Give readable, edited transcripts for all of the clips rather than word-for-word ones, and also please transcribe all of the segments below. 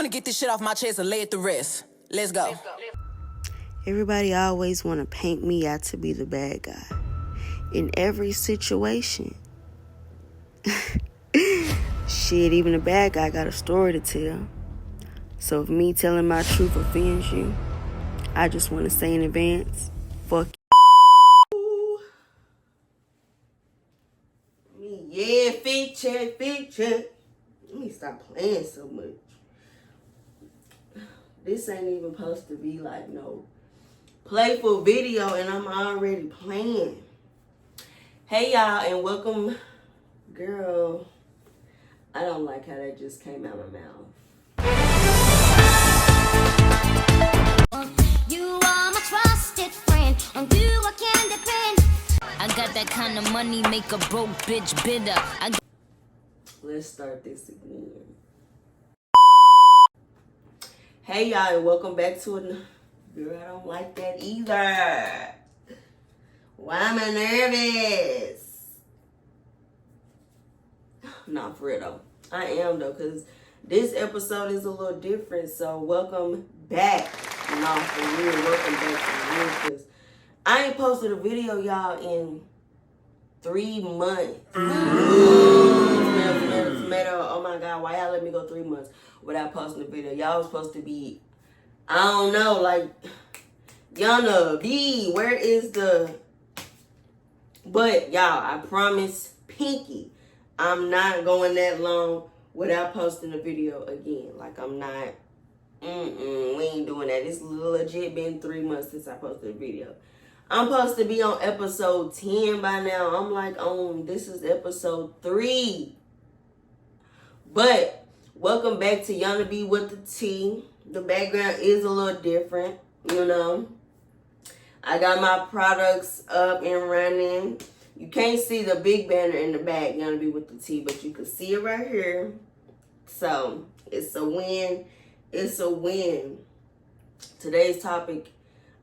to get this shit off my chest and lay it to rest. Let's go. Everybody always want to paint me out to be the bad guy in every situation. Shit, even the bad guy got a story to tell. So if me telling my truth offends you, I just want to say in advance, fuck you. Yeah, fit check. Let me stop playing so much. This ain't even supposed to be like no playful video, and I'm already playing. Hey y'all, and welcome. Girl, I don't like how that just came out of my mouth. You are my trusted friend. On you I can depend. I got that kind of money, make a broke bitch bitter. Let's start this again. Hey y'all, and welcome back to another. Girl, I don't like that either. Why am I nervous? Nah, for real though. I am though, because this episode is a little different. So welcome back. Nah, for real, welcome back for real, because I ain't posted a video, y'all, in 3 months. Oh my God, why y'all let me go 3 months without posting a video? Y'all was supposed to be, I don't know, like, y'all know, where is the, but y'all, I promise, pinky, I'm not going that long without posting a video again. Like, I'm not, we ain't doing that. It's legit been 3 months since I posted a video. I'm supposed to be on episode 10 by now. I'm like, this is episode 3. But welcome back to Yana B with the T. The background is a little different, you know. I got my products up and running. You can't see the big banner in the back, Yana B with the T, but you can see it right here. So it's a win. It's a win. Today's topic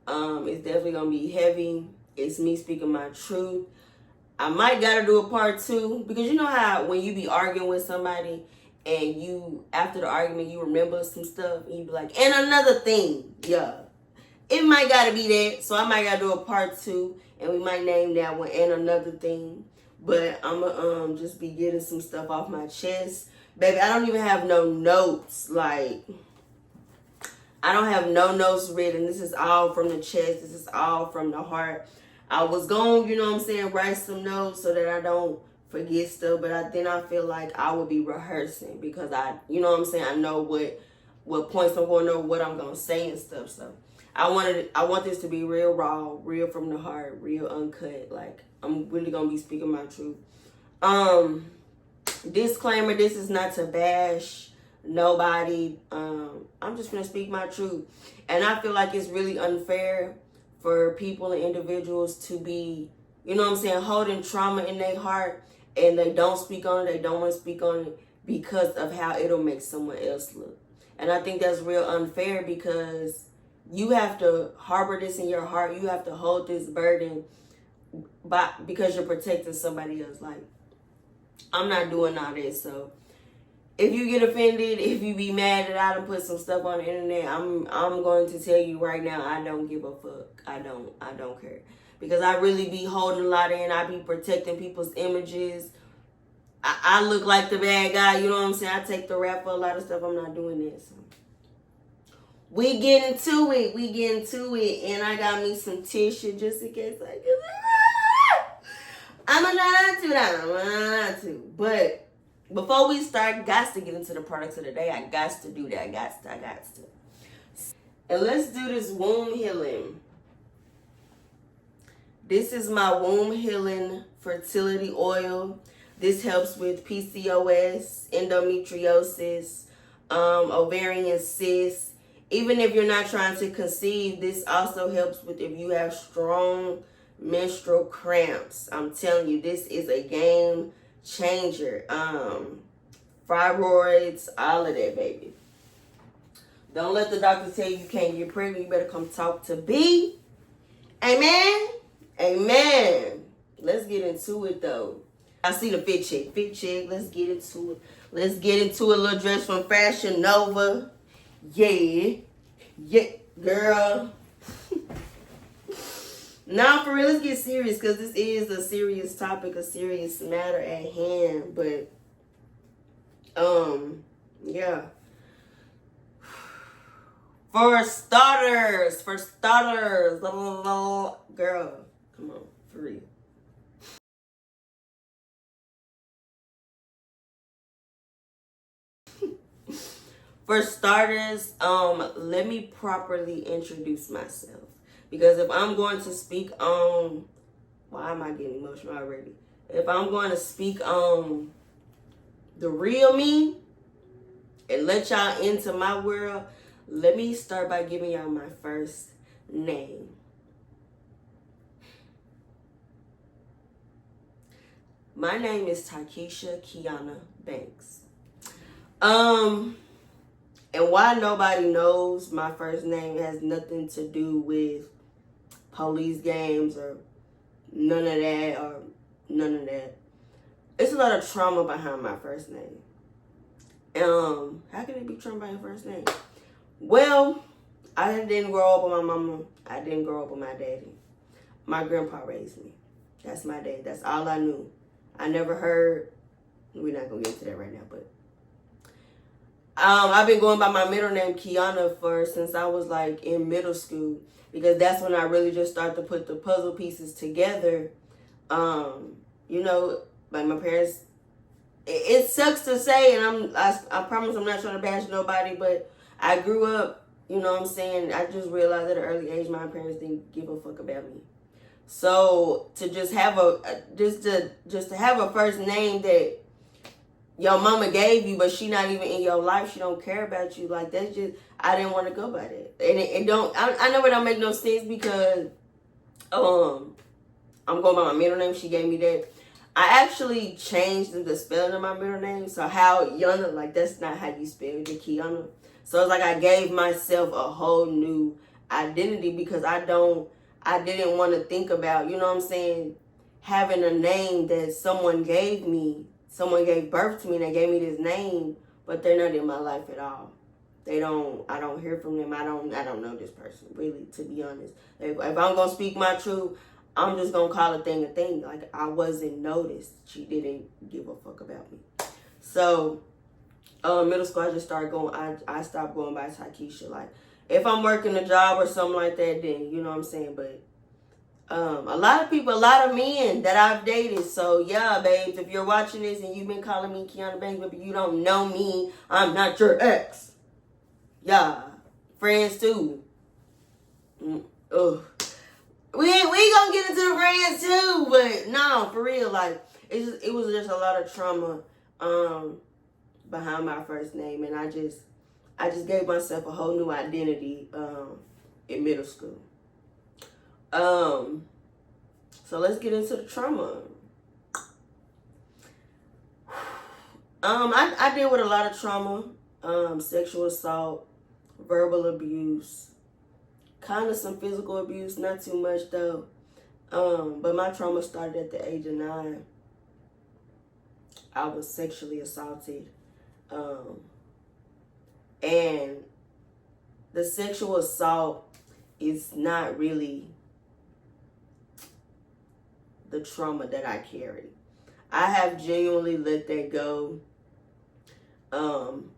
is definitely gonna be heavy. It's me speaking my truth. I might gotta do a part 2, because you know how when you be arguing with somebody and you, after the argument, you remember some stuff and you be like, and another thing, yeah. It might gotta be that, so I might gotta do a part 2, and we might name that one and another thing. But I'ma just be getting some stuff off my chest. Baby, I don't even have no notes. Like, I don't have no notes written. This is all from the chest. This is all from the heart. I was going, you know what I'm saying, write some notes so that I don't forget stuff. But then I feel like I would be rehearsing, because I, you know what I'm saying, I know what points I'm going over, what I'm going to say and stuff. So I want this to be real raw, real from the heart, real uncut. Like, I'm really going to be speaking my truth. Disclaimer, this is not to bash nobody. I'm just gonna speak my truth. And I feel like it's really unfair for people and individuals to be, you know what I'm saying, holding trauma in their heart, and they don't speak on it, they don't want to speak on it because of how it'll make someone else look. And I think that's real unfair, because you have to harbor this in your heart. You have to hold this burden because you're protecting somebody else. Like, I'm not doing all this. So if you get offended, if you be mad that I done put some stuff on the internet, I'm going to tell you right now, I don't give a fuck. I don't care. Because I really be holding a lot in. I be protecting people's images. I look like the bad guy, you know what I'm saying? I take the rap for a lot of stuff. I'm not doing this. So we get into it. And I got me some tissue just in case I get I'm not to. But before we start, got to get into the products of the day. I got to do that. I got to. And let's do this womb healing. This is my womb healing fertility oil. This helps with PCOS, endometriosis, ovarian cysts. Even if you're not trying to conceive, this also helps with if you have strong menstrual cramps. I'm telling you, this is a game changer. Fibroids, all of that, baby. Don't let the doctor tell you can't get pregnant. You better come talk to B. Amen. Let's get into it though. I see the fit check. Let's get into it. A little dress from Fashion Nova. Yeah. Yeah, girl. Now, for real, let's get serious because this is a serious topic, a serious matter at hand. But, yeah. For starters, girl, come on, for real. For starters, let me properly introduce myself. Because if I'm going to speak on, why am I getting emotional already? If I'm going to speak on the real me and let y'all into my world, let me start by giving y'all my first name. My name is Takesha Kiana Banks. And why nobody knows my first name has nothing to do with police games or none of that. It's a lot of trauma behind my first name. How can it be trauma behind your first name? Well, I didn't grow up with my mama. I didn't grow up with my daddy. My grandpa raised me. That's my dad. That's all I knew. I never heard. We're not gonna get into that right now, but I've been going by my middle name Kiana since I was like in middle school, because that's when I really just started to put the puzzle pieces together. You know, like my parents. It sucks to say, and I promise I'm not trying to bash nobody, but I grew up. You know what I'm saying? I just realized at an early age my parents didn't give a fuck about me. So to just have to have a first name that your mama gave you, but she not even in your life, she don't care about you, like that's just, I didn't want to go by that. And it don't, I know it don't make no sense because I'm going by my middle name. She gave me that. I actually changed the spelling of my middle name. So how Yana, like that's not how you spell it, Kiana. So it's like I gave myself a whole new identity because I didn't want to think about, you know what I'm saying, having a name that someone gave me. Someone gave birth to me and they gave me this name, but they're not in my life at all. I don't hear from them. I don't know this person, really, to be honest. If I'm going to speak my truth, I'm just going to call a thing. Like, I wasn't noticed. She didn't give a fuck about me. So, middle school, I just started going, I stopped going by Takesha. Like, if I'm working a job or something like that, then, you know what I'm saying, but a lot of men that I've dated. So yeah, babes, if you're watching this and you've been calling me Kiana Banks, but you don't know me, I'm not your ex. Yeah, friends too. Ugh. We gonna get into the friends too, but no, for real, like it was just a lot of trauma behind my first name, and I just gave myself a whole new identity in middle school. So let's get into the trauma. I deal with a lot of trauma, sexual assault, verbal abuse, kind of some physical abuse, not too much though. But my trauma started at the age of 9. I was sexually assaulted. And the sexual assault is not really the trauma that I carry. I have genuinely let that go.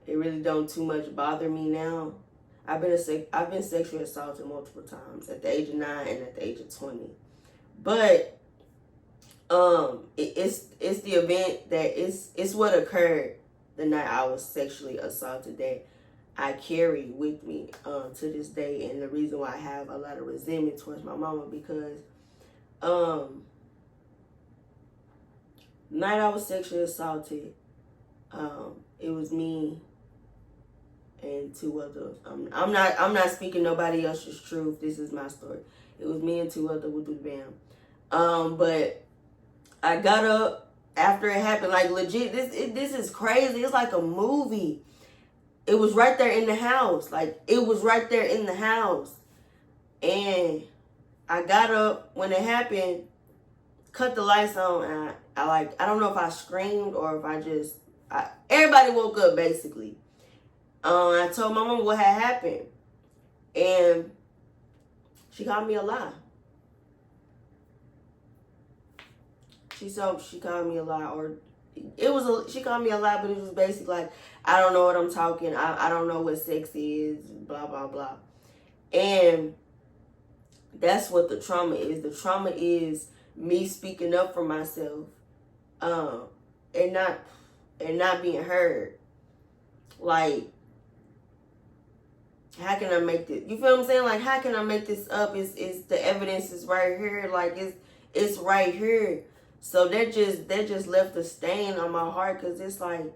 It really don't too much bother me now. I've been sexually assaulted multiple times at the age of 9 and at the age of 20. But it's the event that it's what occurred the night I was sexually assaulted that I carry with me to this day, and the reason why I have a lot of resentment towards my mama, because night I was sexually assaulted, it was me and 2 others. I'm not speaking nobody else's truth. This is my story. It was me and 2 others with the bam. But I got up after it happened. Like legit, this is crazy. It's like a movie. It was right there in the house. Like it was right there in the house. And I got up when it happened, cut the lights on, and I don't know if I screamed or if everybody woke up basically. I told my mom what had happened, and she called me a lie. She called me a lie, or she called me a lie, but it was basically like, I don't know what I'm talking. I don't know what sex is. Blah blah blah, and that's what the trauma is. The trauma is me speaking up for myself, and not being heard. Like, how can I make this? You feel what I'm saying? Like, how can I make this up? Is the evidence is right here? Like, it's right here. So that just left a stain on my heart, because it's like,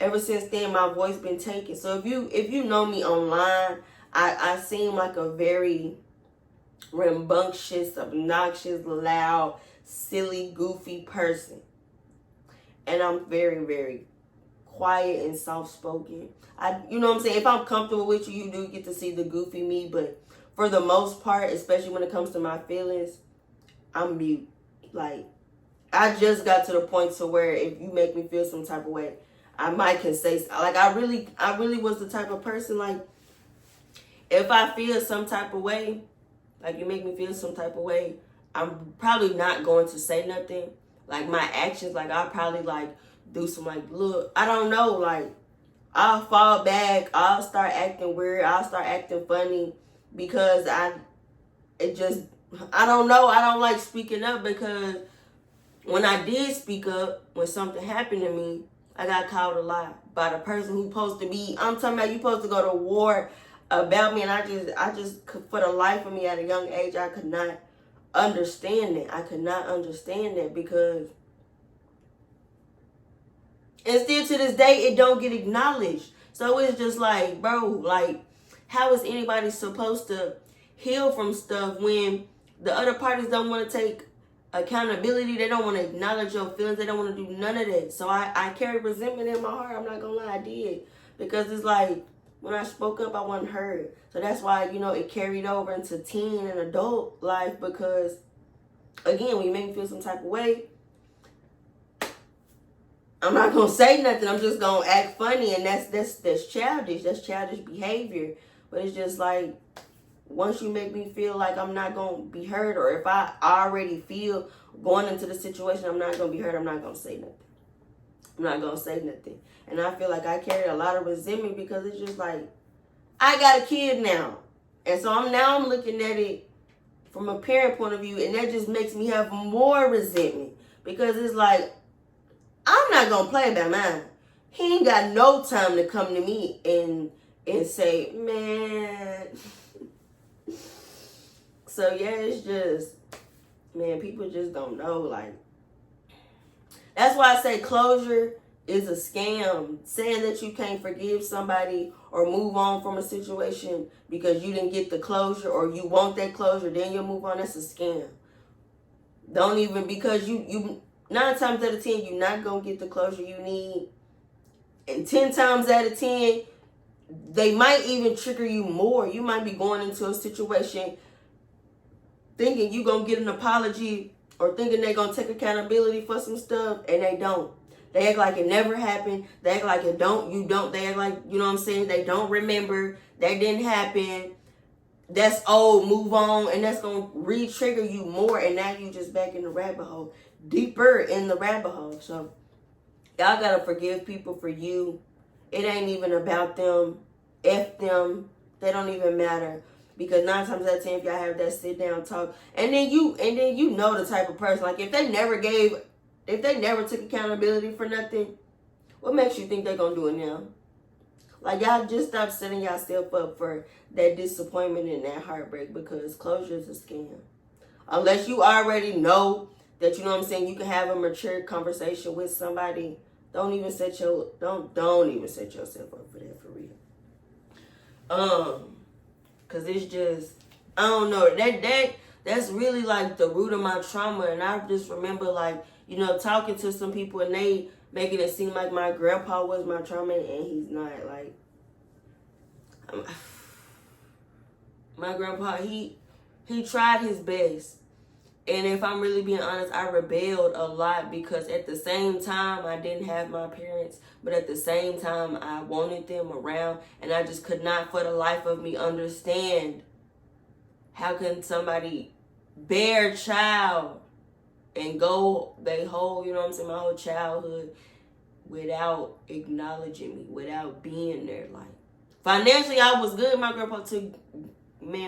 ever since then my voice been taken. So if you know me online, I seem like a very rambunctious, obnoxious, loud, silly, goofy person, and I'm very, very quiet and soft spoken. You know what I'm saying? If I'm comfortable with you, you do get to see the goofy me, but for the most part, especially when it comes to my feelings, I'm mute. Like, I just got to the point to where if you make me feel some type of way, I might can say, like, I really was the type of person, like, if I feel some type of way, like you make me feel some type of way, I'm probably not going to say nothing. Like, my actions, like, I'll probably like do some, like, look, I don't know, like, I'll fall back, I'll start acting weird, I'll start acting funny, because I don't know, I don't like speaking up, because when I did speak up, when something happened to me, I got called a lie by the person who's supposed to be, I'm talking about, you supposed to go to war about me, and I just for the life of me at a young age, I could not understand it. I could not understand that, because, and still to this day, it don't get acknowledged. So it's just like, bro, like, how is anybody supposed to heal from stuff when the other parties don't want to take accountability? They don't want to acknowledge your feelings. They don't want to do none of that. So I carry resentment in my heart. I'm not gonna lie, I did, because it's like, when I spoke up, I wasn't heard. So that's why, you know, it carried over into teen and adult life, because, again, when you make me feel some type of way, I'm not gonna say nothing. I'm just gonna act funny, and that's childish. That's childish behavior. But it's just like, once you make me feel like I'm not gonna be heard, or if I already feel going into the situation I'm not gonna be heard, I'm not gonna say nothing. I'm not gonna say nothing. And I feel like I carry a lot of resentment, because it's just like, I got a kid now, and so I'm looking at it from a parent point of view, and that just makes me have more resentment, because it's like, I'm not gonna play by mine. He ain't got no time to come to me and say, man. So yeah, it's just, man, people just don't know. Like, that's why I say closure is a scam. Saying that you can't forgive somebody or move on from a situation because you didn't get the closure, or you want that closure, then you'll move on. That's a scam. Don't even, because you 9 times out of 10, you're not going to get the closure you need. And 10 times out of 10, they might even trigger you more. You might be going into a situation thinking you're going to get an apology, or thinking they're going to take accountability for some stuff, and they don't. They act like it never happened. They act like you don't. They act like, you know what I'm saying, they don't remember. That didn't happen. That's old, move on. And that's going to re-trigger you more. And now you just back in the rabbit hole. Deeper in the rabbit hole. So, y'all got to forgive people for you. It ain't even about them. F them. They don't even matter. Because 9 times out of 10, if y'all have that sit down talk, and then you know the type of person, like, if they never took accountability for nothing, what makes you think they're gonna do it now? Like, y'all just stop setting yourself up for that disappointment and that heartbreak, because closure is a scam. Unless you already know that, you know what I'm saying, you can have a mature conversation with somebody. Don't even set yourself up for that, for real. Cause it's just, I don't know, that's really like the root of my trauma. And I just remember, like, you know, talking to some people, and they making it seem like my grandpa was my trauma, and he's not. Like, my grandpa, he tried his best, And if I'm really being honest, I rebelled a lot because at the same time, I didn't have my parents. But at the same time, I wanted them around. And I just could not for the life of me understand how can somebody bear a child and go they whole, you know what I'm saying, my whole childhood without acknowledging me, without being there. Like, financially, I was good. My grandpa took, my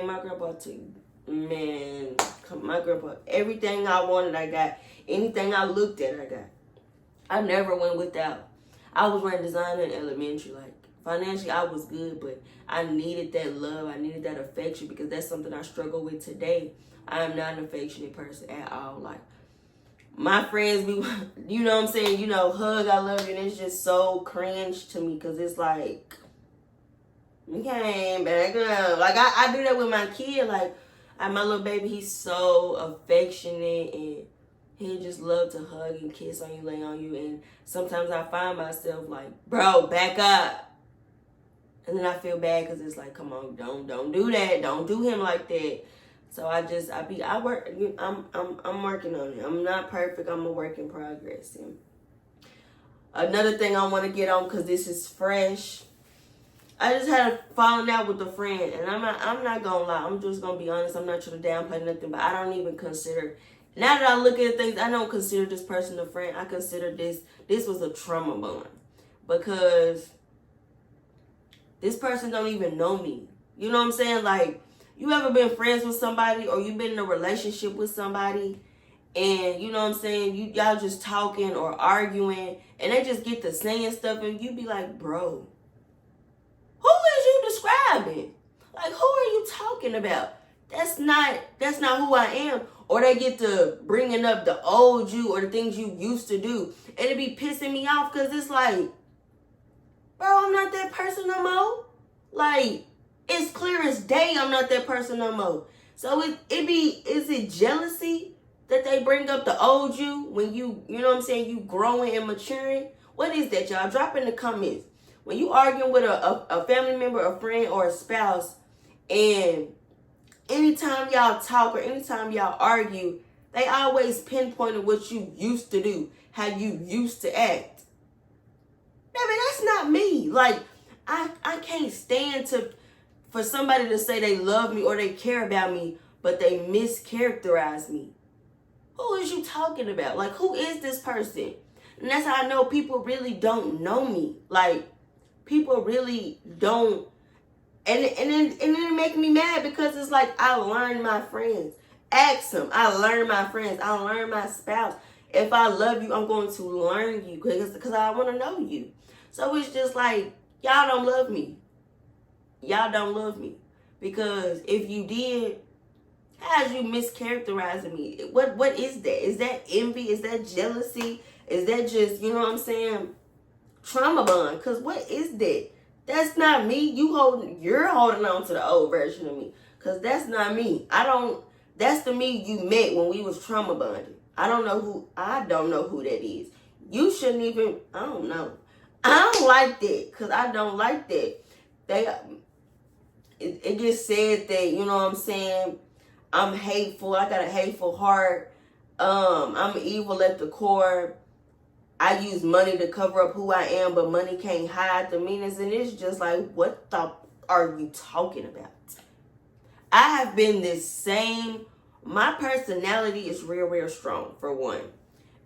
grandpa, everything I wanted, I got. Anything I looked at, I got. I never went without. I was wearing designer in elementary. Like, financially, I was good, but I needed that love. I needed that affection because that's something I struggle with today. I am not an affectionate person at all. Like, my friends be, you know what I'm saying, you know, hug, I love you, and it's just so cringe to me because it's like, okay, back up. Like, I do that with my kid. Like, my little baby, he's so affectionate and he just love to hug and kiss on you, lay on you. And sometimes I find myself like, bro, back up. And then I feel bad because it's like, come on, don't do that. Don't do him like that. So I'm working on it. I'm not perfect. I'm a work in progress. And another thing I want to get on, because this is fresh, I just had a falling out with a friend, and I'm not gonna lie. I'm just gonna be honest. I'm not trying to downplay nothing, but I don't even consider. Now that I look at things, I don't consider this person a friend. I consider this was a trauma bond, because this person don't even know me. You know what I'm saying? Like, you ever been friends with somebody, or you been in a relationship with somebody, and you know what I'm saying, y'all just talking or arguing, and they just get to saying stuff, and you be like, bro, who is you describing? Like, who are you talking about? That's not who I am. Or they get to bringing up the old you or the things you used to do, and it be pissing me off because it's like, bro, I'm not that person no more. Like, it's clear as day I'm not that person no more. So is it jealousy that they bring up the old you when you know what I'm saying, you growing and maturing? What is that, y'all? Drop in the comments. When you arguing with a family member, a friend, or a spouse, and anytime y'all talk or anytime y'all argue, they always pinpointed what you used to do, how you used to act. I mean, that's not me. Like, I can't stand for somebody to say they love me or they care about me, but they mischaracterize me. Who is you talking about? Like, who is this person? And that's how I know people really don't know me. Like, people really don't. And then it make me mad because it's like, I learned my friends. Ask them. I learned my friends. I learned my spouse. If I love you, I'm going to learn you because I want to know you. So it's just like, y'all don't love me. Y'all don't love me. Because if you did, how's you mischaracterizing me? What is that? Is that envy? Is that jealousy? Is that just, you know what I'm saying, trauma bond? Because what is that? That's not me. You're holding on to the old version of me. Because that's not me. That's the me you met when we was trauma bonded. I don't know who that is. You shouldn't even, I don't know. I don't like that. Because I don't like that. It gets said that, you know what I'm saying, I'm hateful. I got a hateful heart. I'm evil at the core. I use money to cover up who I am, but money can't hide the meanness. And it's just like, what the are you talking about? I have been this same. My personality is real strong, for one.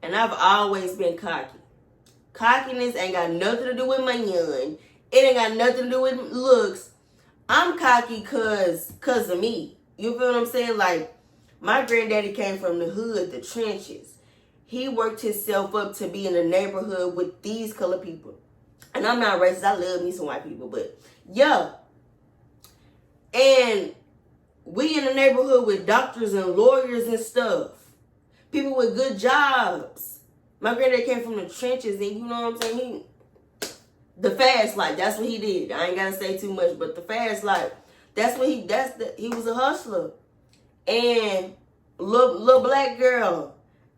And I've always been cocky. Cockiness ain't got nothing to do with money. It ain't got nothing to do with looks. I'm cocky cause of me. You feel what I'm saying? Like, my granddaddy came from the hood, the trenches. He worked himself up to be in a neighborhood with these color people. And I'm not racist. I love me some white people. But, yeah. And we in a neighborhood with doctors and lawyers and stuff. People with good jobs. My granddad came from the trenches. And you know what I'm saying? The fast life. That's what he did. I ain't got to say too much. But the fast life. He was a hustler. And little black girl.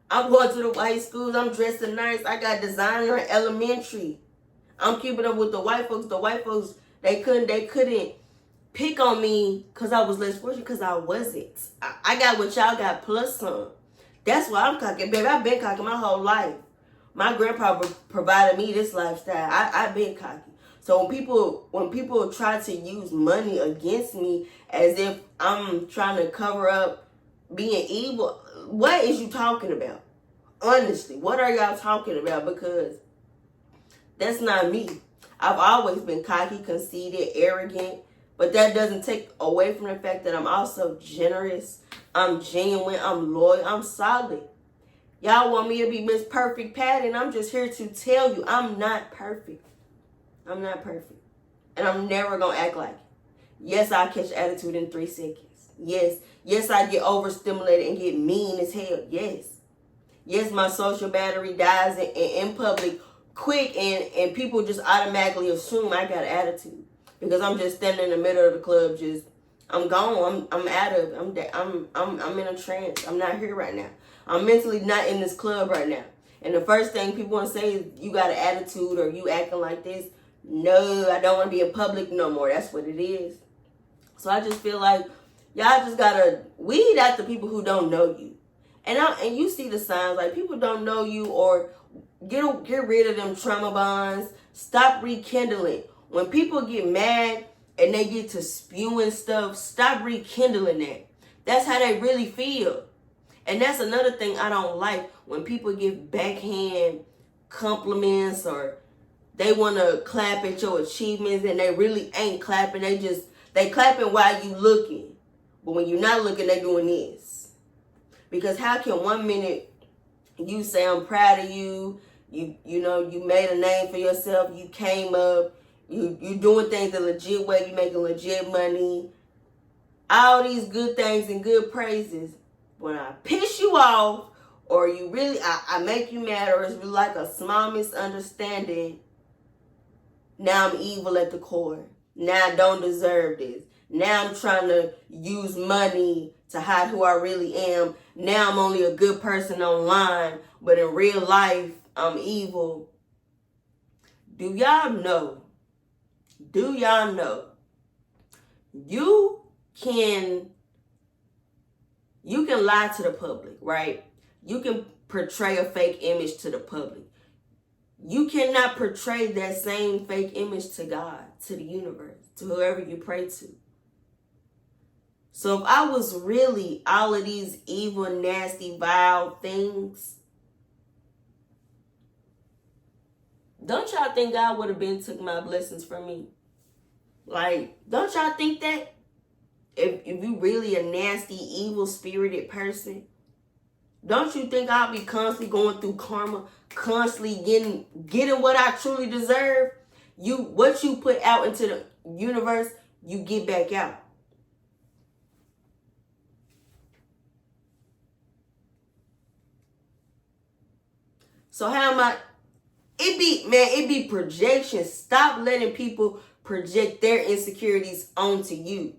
I'm going to the white schools. I'm dressing nice. I got designer in elementary. I'm keeping up with the white folks. The white folks, they couldn't pick on me because I was less fortunate, because I wasn't. I got what y'all got plus some. That's why I'm cocky. Baby, I've been cocky my whole life. My grandpa provided me this lifestyle. I've been cocky. So when people try to use money against me as if I'm trying to cover up being evil, what is you talking about? Honestly, what are y'all talking about? Because that's not me. I've always been cocky, conceited, arrogant, but that doesn't take away from the fact that I'm also generous. I'm genuine. I'm loyal. I'm solid. Y'all want me to be Miss Perfect Patty, and I'm just here to tell you I'm not perfect. I'm not perfect. And I'm never going to act like it. Yes, I catch attitude in 3 seconds. Yes, I get overstimulated and get mean as hell. Yes, my social battery dies in public quick, and people just automatically assume I got attitude because I'm just standing in the middle of the club. I'm gone. I'm out of. I'm in a trance. I'm not here right now. I'm mentally not in this club right now. And the first thing people want to say is you got an attitude or you acting like this. No, I don't want to be in public no more. That's what it is. So I just feel like y'all just gotta weed out the people who don't know you. And you see the signs, like people don't know you, or get rid of them trauma bonds. Stop rekindling. When people get mad and they get to spewing stuff, stop rekindling that. That's how they really feel. And that's another thing I don't like, when people give backhand compliments or they want to clap at your achievements and they really ain't clapping. They clapping while you looking. But when you're not looking, they doing this. Because how can 1 minute you say I'm proud of you, you know, you made a name for yourself, you came up, you doing things the legit way, you making legit money, all these good things and good praises. When I piss you off, or you really, I make you mad, or it's really like a small misunderstanding, now I'm evil at the core. Now I don't deserve this. Now I'm trying to use money to hide who I really am. Now I'm only a good person online, but in real life, I'm evil. Do y'all know? You can lie to the public, right? You can portray a fake image to the public. You cannot portray that same fake image to God, to the universe, to whoever you pray to. So if I was really all of these evil, nasty, vile things, don't y'all think God would have been took my blessings from me? Like, don't y'all think that? If you really a nasty, evil-spirited person, don't you think I'll be constantly going through karma, constantly getting what I truly deserve? What you put out into the universe, you get back out. So how am I? It be projection. Stop letting people project their insecurities onto you.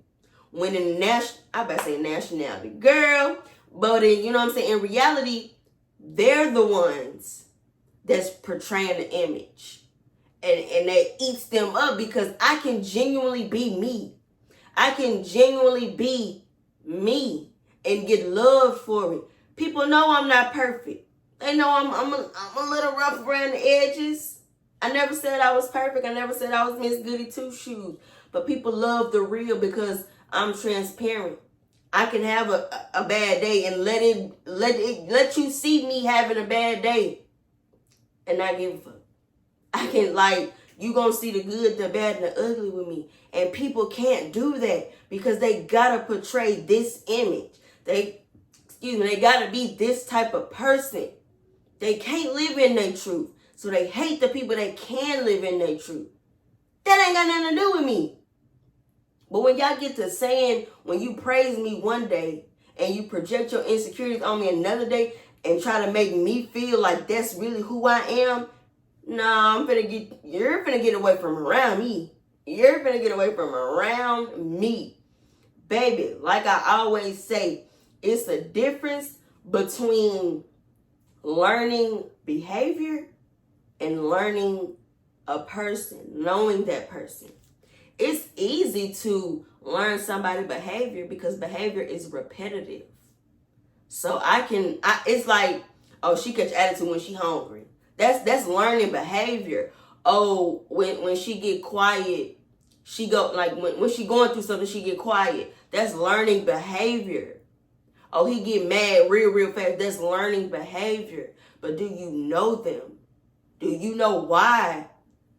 When in nationality, girl, but you know what I'm saying? In reality, they're the ones that's portraying the image. And that eats them up, because I can genuinely be me. I can genuinely be me and get loved for it. People know I'm not perfect. They know I'm a little rough around the edges. I never said I was perfect. I never said I was Miss Goody Two Shoes. But people love the real because I'm transparent. I can have a bad day and let you see me having a bad day and not give a fuck. I can, like, you gonna see the good, the bad, and the ugly with me. And people can't do that because they gotta portray this image. They gotta be this type of person. They can't live in their truth. So they hate the people that can live in their truth. That ain't got nothing to do with me. But when y'all get to saying, when you praise me one day and you project your insecurities on me another day and try to make me feel like that's really who I am, you're finna get away from around me. You're finna get away from around me. Baby, like I always say, it's a difference between learning behavior and learning a person, knowing that person. It's easy to learn somebody's behavior because behavior is repetitive. So it's like, oh, she catch attitude when she hungry. That's learning behavior. Oh, when she get quiet, she go, like when she going through something, she get quiet. That's learning behavior. Oh, he get mad real fast. That's learning behavior. But do you know them? Do you know why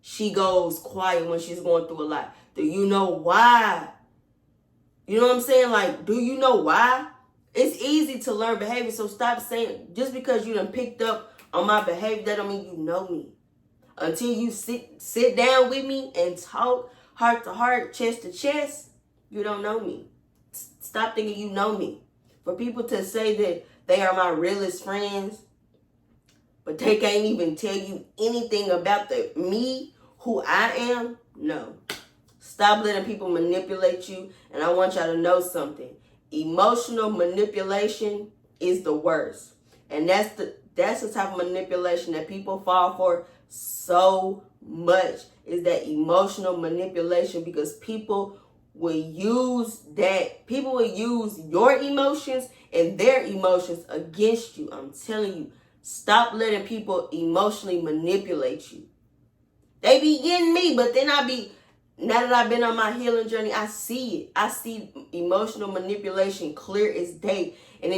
she goes quiet when she's going through a lot? Do you know why? You know what I'm saying? Like, do you know why? It's easy to learn behavior, so stop saying, just because you done picked up on my behavior, that don't mean you know me. Until you sit down with me and talk heart to heart, chest to chest, you don't know me. Stop thinking you know me. For people to say that they are my realest friends, but they can't even tell you anything about me, who I am, no. Stop letting people manipulate you. And I want y'all to know something. Emotional manipulation is the worst. And that's the type of manipulation that people fall for so much, is that emotional manipulation, because people will use your emotions and their emotions against you. I'm telling you, stop letting people emotionally manipulate you. They be getting me, but then now that I've been on my healing journey, I see it. I see emotional manipulation clear as day. And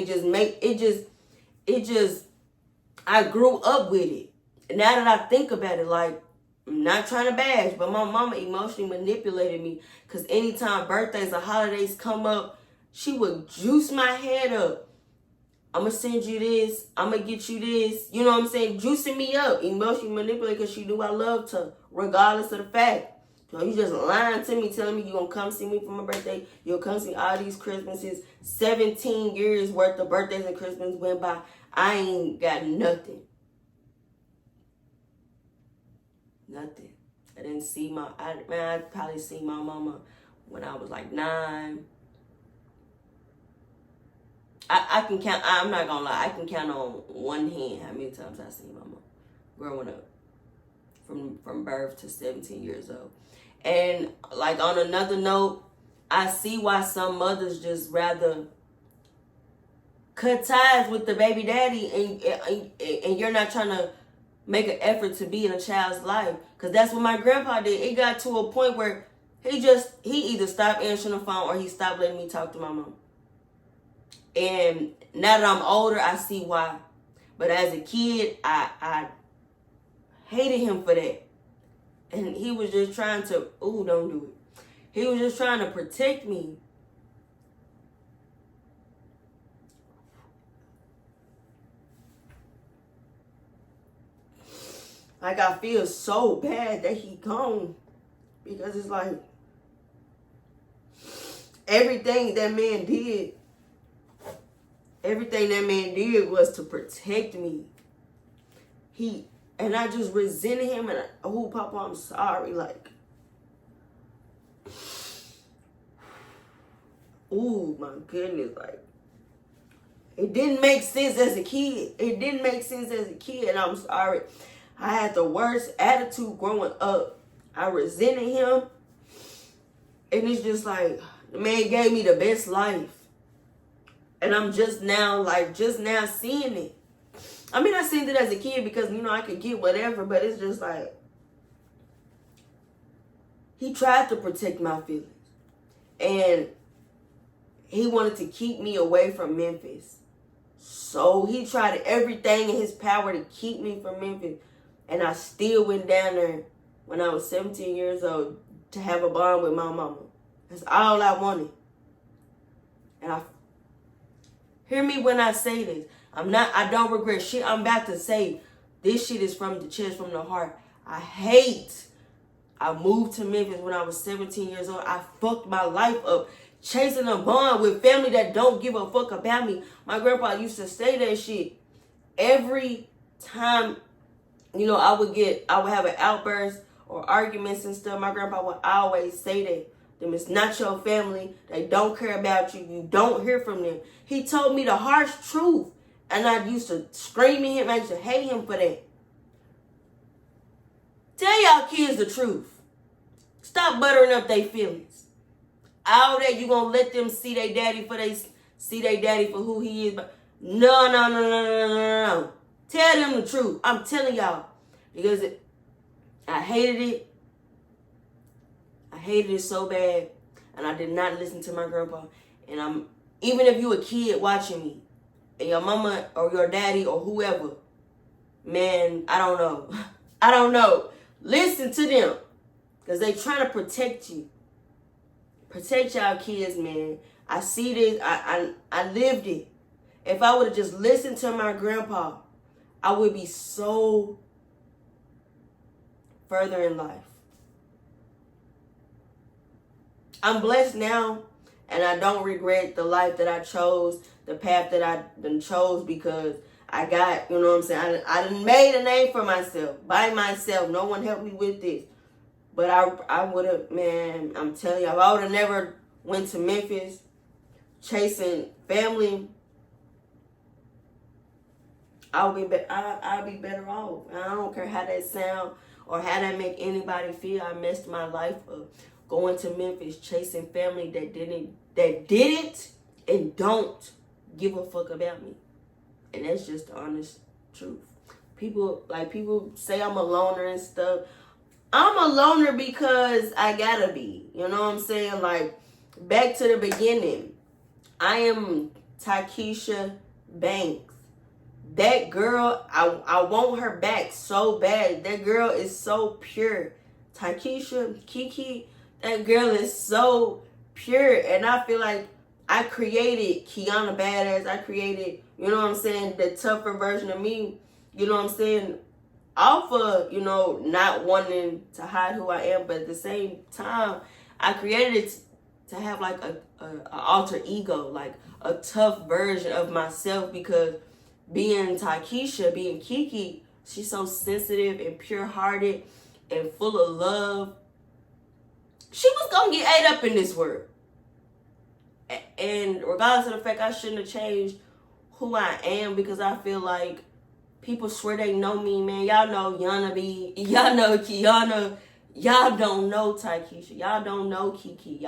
I grew up with it. And now that I think about it, like, I'm not trying to bash, but my mama emotionally manipulated me. Because anytime birthdays or holidays come up, she would juice my head up. I'm going to send you this. I'm going to get you this. You know what I'm saying? Juicing me up. Emotionally manipulated because she knew I loved her, regardless of the fact. So you just lying to me, telling me you're going to come see me for my birthday. You'll come see all these Christmases. 17 years worth of birthdays and Christmas went by. I ain't got nothing. Nothing. I didn't see I probably seen my mama when I was like 9. I can count, I'm not going to lie, I can count on one hand how many times I seen my mama growing up. From birth to 17 years old. And like on another note, I see why some mothers just rather cut ties with the baby daddy and you're not trying to make an effort to be in a child's life. Because that's what my grandpa did. It got to a point where he either stopped answering the phone or he stopped letting me talk to my mom. And now that I'm older, I see why. But as a kid, I hated him for that. And he was just trying to, don't do it. He was just trying to protect me. Like, I feel so bad that he gone. Because it's like, everything that man did was to protect me. And I just resented him, and Papa, I'm sorry. Like, my goodness. Like, it didn't make sense as a kid. And I'm sorry. I had the worst attitude growing up. I resented him. And it's just like, the man gave me the best life. And I'm just now seeing it. I mean, I seen it as a kid because, I could get whatever, but it's just like, he tried to protect my feelings. And he wanted to keep me away from Memphis. So he tried everything in his power to keep me from Memphis. And I still went down there when I was 17 years old to have a bond with my mama. That's all I wanted. And hear me when I say this. I don't regret shit I'm about to say. This shit is from the chest, from the heart. I moved to Memphis when I was 17 years old. I fucked my life up chasing a bond with family that don't give a fuck about me. My grandpa used to say that shit every time, I would have an outburst or arguments and stuff. My grandpa would always say that. Them is not your family. They don't care about you. You don't hear from them. He told me the harsh truth. And I used to scream at him. I used to hate him for that. Tell y'all kids the truth. Stop buttering up their feelings. All that, you gonna let them see their daddy for who he is. But No, no, no, no, no, no, no, no. Tell them the truth. I'm telling y'all. Because I hated it. I hated it so bad. And I did not listen to my grandpa. And even if you a kid watching me, and your mama or your daddy or whoever, man, I don't know. I don't know. Listen to them. Because they trying to protect you. Protect y'all kids, man. I see this. I lived it. If I would have just listened to my grandpa, I would be so further in life. I'm blessed now, and I don't regret the life that I chose, the path that I done chose, because I got, you know what I'm saying, I done made a name for myself, by myself. No one helped me with this. But I would have, man, I'm telling you, if I would have never went to Memphis chasing family, I'll be better off. And I don't care how that sound or how that make anybody feel. I messed my life up going to Memphis chasing family that didn't and don't give a fuck about me. And that's just the honest truth. People say I'm a loner and stuff. I'm a loner because I gotta be. You know what I'm saying? Like, back to the beginning. I am Takesha Banks. That girl, I want her back so bad. That girl is so pure. Takesha, Kiki, that girl is so pure. And I feel like I created Kiana Badass. I created, you know what I'm saying, the tougher version of me. You know what I'm saying? Off of, you know, not wanting to hide who I am. But at the same time, I created it to have like a alter ego. Like a tough version of myself, because being Takesha, being Kiki, she's so sensitive and pure-hearted and full of love. She was going to get ate up in this world. And regardless of the fact, I shouldn't have changed who I am, because I feel like people swear they know me, man. Y'all know Yana B. Y'all know Kiana. Y'all don't know Takesha. Y'all don't know Kiki.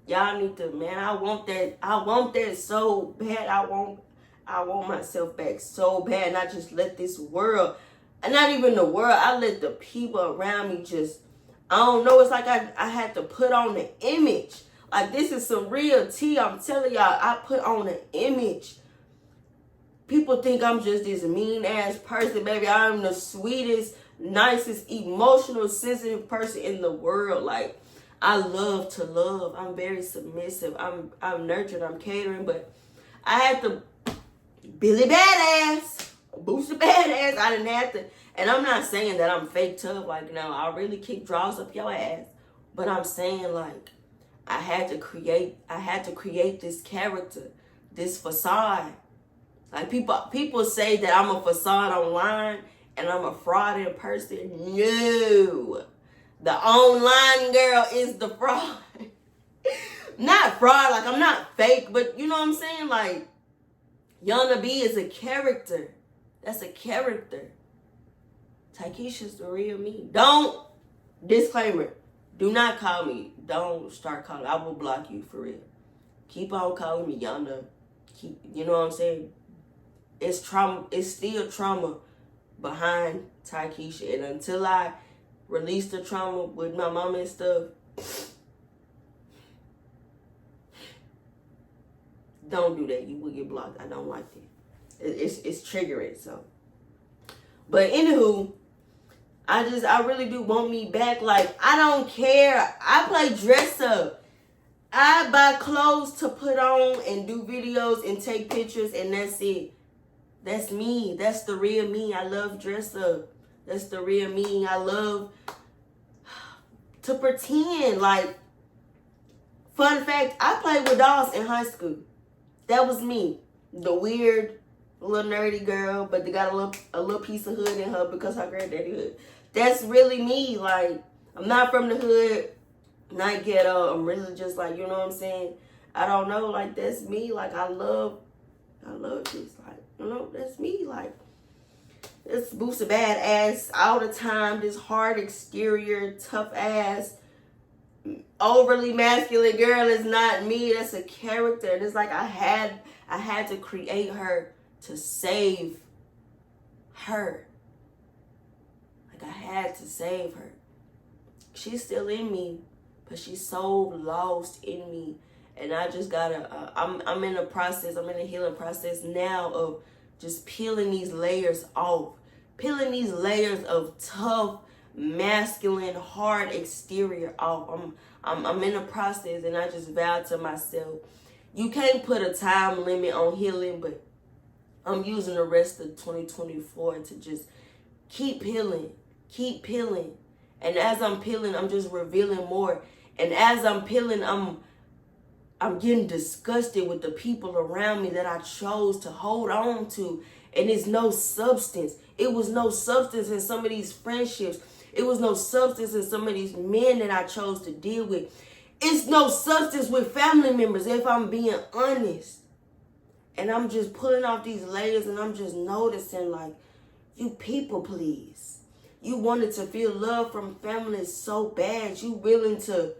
Y'all need to, man, I want that so bad. I want myself back so bad. And I just let this world, and not even the world, I let the people around me just, I don't know. It's like I had to put on an image. Like, this is some real tea. I'm telling y'all, I put on an image. People think I'm just this mean ass person, baby. I'm the sweetest, nicest, emotional, sensitive person in the world. Like, I love to love. I'm very submissive. I'm nurturing. I'm catering. But I had to Billy Badass, Booster Badass. I didn't have to. And I'm not saying that I'm fake tough. Like, no, I really kick draws up your ass. But I'm saying, like, I had to create this character, this facade. Like, people say that I'm a facade online and I'm a fraud in person. No. The online girl is the fraud. Not fraud, like, I'm not fake, but you know what I'm saying? Like, Yana B is a character. That's a character. Takesha's the real me. Don't, disclaimer, do not call me. Don't start calling. I will block you for real. Keep on calling me Yana. You know what I'm saying? It's trauma. It's still trauma behind Takesha. And until I release the trauma with my mama and stuff, don't do that. You will get blocked. I don't like that. It's triggering. So, but anywho, I really do want me back. Like, I don't care. I play dress up. I buy clothes to put on and do videos and take pictures, and that's it. That's me. That's the real me. I love dress up. That's the real me. I love to pretend. Like, fun fact, I played with dolls in high school. That was me. The weird little nerdy girl, but they got a little piece of hood in her because her granddaddy hood. That's really me. Like, I'm not from the hood, not ghetto. I'm really just like, you know what I'm saying? I don't know. Like, that's me. Like, I love this. Like, you know, that's me. Like, this Booster Badass all the time. This hard exterior, tough ass. overly masculine girl is not me. That's a character. And it's like I had to create her to save her. Like I had to save her. She's still in me, but she's so lost in me. And I just gotta, I'm in a process, I'm in a healing process now of just peeling these layers off. Peeling these layers of tough, masculine, hard exterior off. I'm in a process, and I just vowed to myself, you can't put a time limit on healing, but I'm using the rest of 2024 to just keep peeling. And as I'm peeling, I'm just revealing more. And as I'm peeling, I'm getting disgusted with the people around me that I chose to hold on to. And it's no substance. It was no substance in some of these friendships. It was no substance in some of these men that I chose to deal with. It's no substance with family members, if I'm being honest. And I'm just pulling off these layers, and I'm just noticing, like, you people please. You wanted to feel love from family so bad. You willing to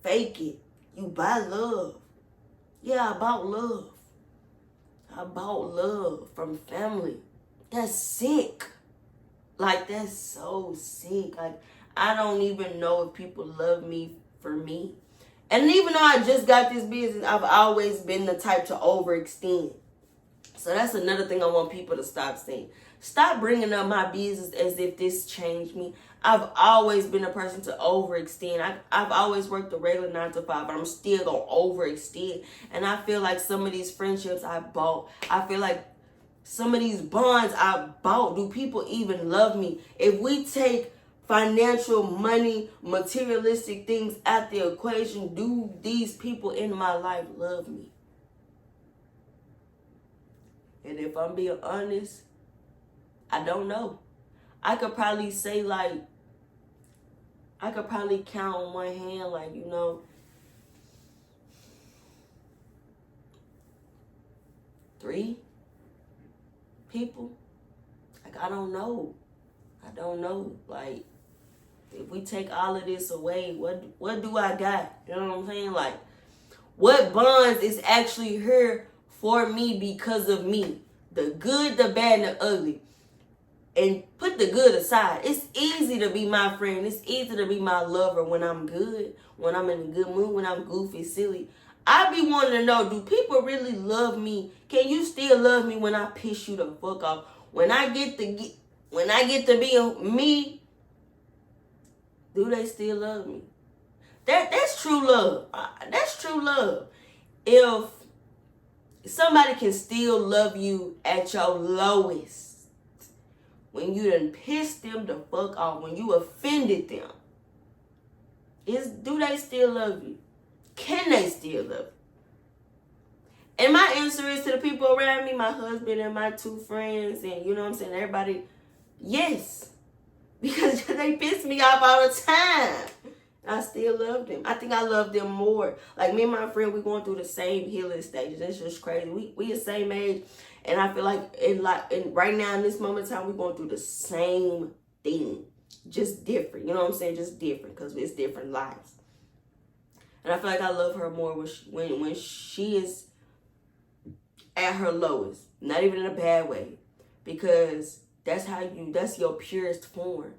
fake it. You buy love. Yeah, I bought love. I bought love from family. That's sick. Like, that's so sick. Like, I don't even know if people love me for me. And even though I just got this business, I've always been the type to overextend. So that's another thing I want people to stop saying. Stop bringing up my business as if this changed me. I've always been a person to overextend. I've always worked a regular 9 to 5, but I'm still going to overextend. And I feel like some of these friendships I bought, I feel like some of these bonds I bought, do people even love me? If we take financial, money, materialistic things out the equation, do these people in my life love me? And if I'm being honest, I don't know. I could probably say, like, I could probably count on one hand, like, 3 people. Like, I don't know. Like, if we take all of this away, what do I got? You know what I'm saying? Like, what bonds is actually here for me because of me? The good, the bad, and the ugly. And put the good aside. It's easy to be my friend. It's easy to be my lover when I'm good, when I'm in a good mood, when I'm goofy, silly. I be wanting to know, do people really love me? Can you still love me when I piss you the fuck off? When I get to be me, do they still love me? That's true love. That's true love. If somebody can still love you at your lowest, when you done pissed them the fuck off, when you offended them, do they still love you? Can they still love you? And my answer is to the people around me, my husband and my 2 friends, and you know what I'm saying, everybody, yes. Because they piss me off all the time. I still love them. I think I love them more. Like, me and my friend, we going through the same healing stages. It's just crazy. We the same age. And I feel like right now in this moment in time, we're going through the same thing. Just different. You know what I'm saying? Just different, because it's different lives. And I feel like I love her more when she is at her lowest. Not even in a bad way. Because that's your purest form.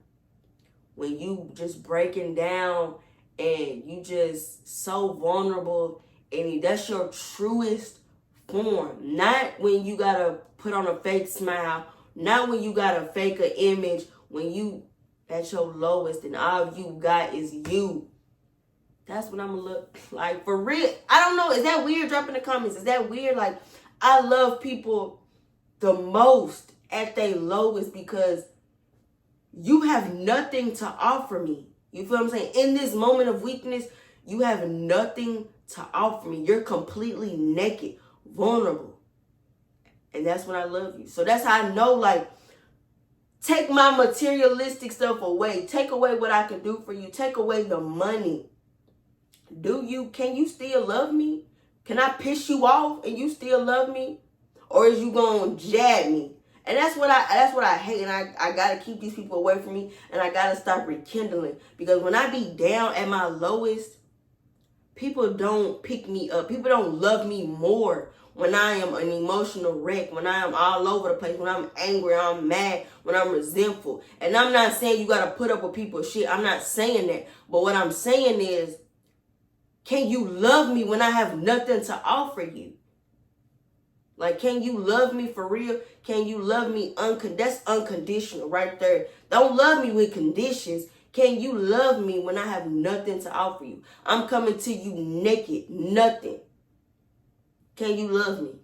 When you just breaking down and you just so vulnerable, and that's your truest form. Not when you gotta put on a fake smile, not when you gotta fake an image, when you at your lowest and all you got is you. That's what I'm gonna look like, for real. I don't know, is that weird? Drop in the comments. Is that weird? Like, I love people the most at their lowest, because you have nothing to offer me. You feel what I'm saying? In this moment of weakness, you have nothing to offer me. You're completely naked, vulnerable. And that's when I love you. So that's how I know, like, take my materialistic stuff away. Take away what I can do for you. Take away the money. Can you still love me? Can I piss you off and you still love me? Or is you gonna jab me? And that's what I hate, and I gotta keep these people away from me, and I gotta stop rekindling. Because when I be down at my lowest, people don't pick me up. People don't love me more when I am an emotional wreck, when I am all over the place, when I'm angry, I'm mad, when I'm resentful. And I'm not saying you gotta put up with people's shit. I'm not saying that. But what I'm saying is, can you love me when I have nothing to offer you? Like, can you love me for real? Can you love me that's unconditional right there. Don't love me with conditions. Can you love me when I have nothing to offer you? I'm coming to you naked, nothing. Can you love me?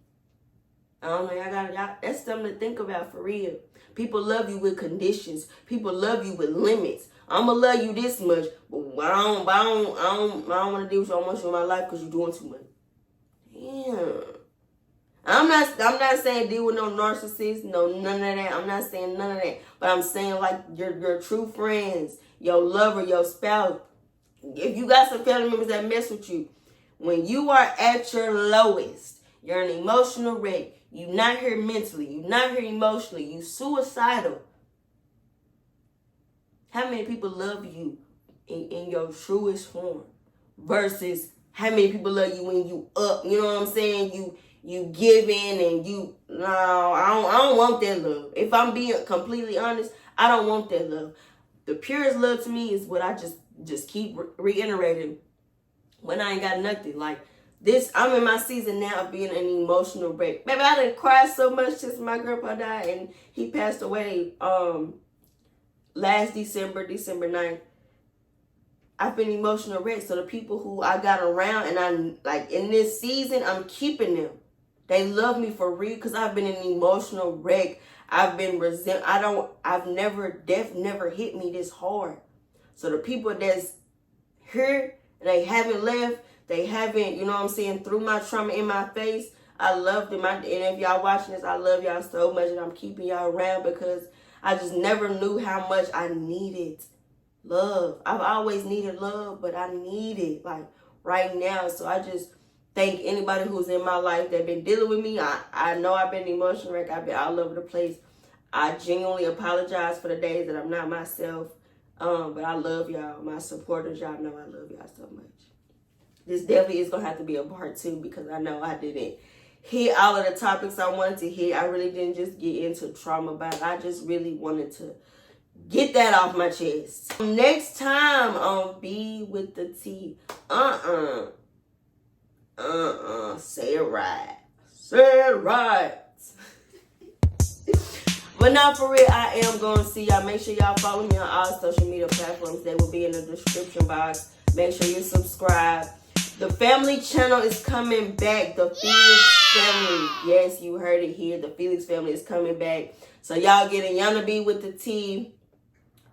I don't know. That's something to think about for real. People love you with conditions. People love you with limits. I'ma love you this much, but I don't want to deal with so much in my life because you're doing too much. Damn. I'm not saying deal with no narcissist, no none of that. I'm not saying none of that. But I'm saying like your true friends, your lover, your spouse. If you got some family members that mess with you, when you are at your lowest, you're an emotional wreck. You're not here mentally. You're not here emotionally. You suicidal. How many people love you in your truest form versus how many people love you when you up? You know what I'm saying? You giving and no, I don't want that love. If I'm being completely honest, I don't want that love. The purest love to me is what I just keep reiterating when I ain't got nothing. Like this, I'm in my season now of being an emotional wreck. Baby, I done cried so much since my grandpa died and he passed away last December 9th. I've been emotional wreck. So the people who I got around and I like in this season, I'm keeping them. They love me for real because I've been an emotional wreck. I've been death never hit me this hard. So the people that's here, they haven't left, they haven't, you know what I'm saying, threw my trauma in my face. I love them. And if y'all watching this, I love y'all so much and I'm keeping y'all around because I just never knew how much I needed love. I've always needed love, but I need it like right now. So I just thank anybody who's in my life that been dealing with me. I know I've been emotional wreck. I've been all over the place. I genuinely apologize for the days that I'm not myself. But I love y'all. My supporters, y'all know I love y'all so much. This definitely is going to have to be a part 2 because I know I didn't hit all of the topics I wanted to hit. I really didn't just get into trauma, but I just really wanted to get that off my chest. Next time on Be With The T. Say it right. Say it right. But not for real, I am going to see y'all. Make sure y'all follow me on all social media platforms. They will be in the description box. Make sure you subscribe. The family channel is coming back. The Felix family. Yes, you heard it here. The Felix family is coming back. So y'all getting Yana Be With The T.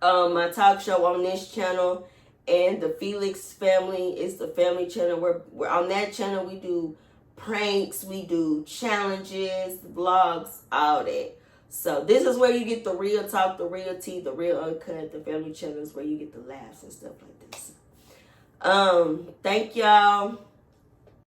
My talk show on this channel. And the Felix family is the family channel. We're on that channel. We do pranks. We do challenges, vlogs, all that. So this is where you get the real talk, the real tea, the real uncut. The family channel is where you get the laughs and stuff like this. Thank y'all.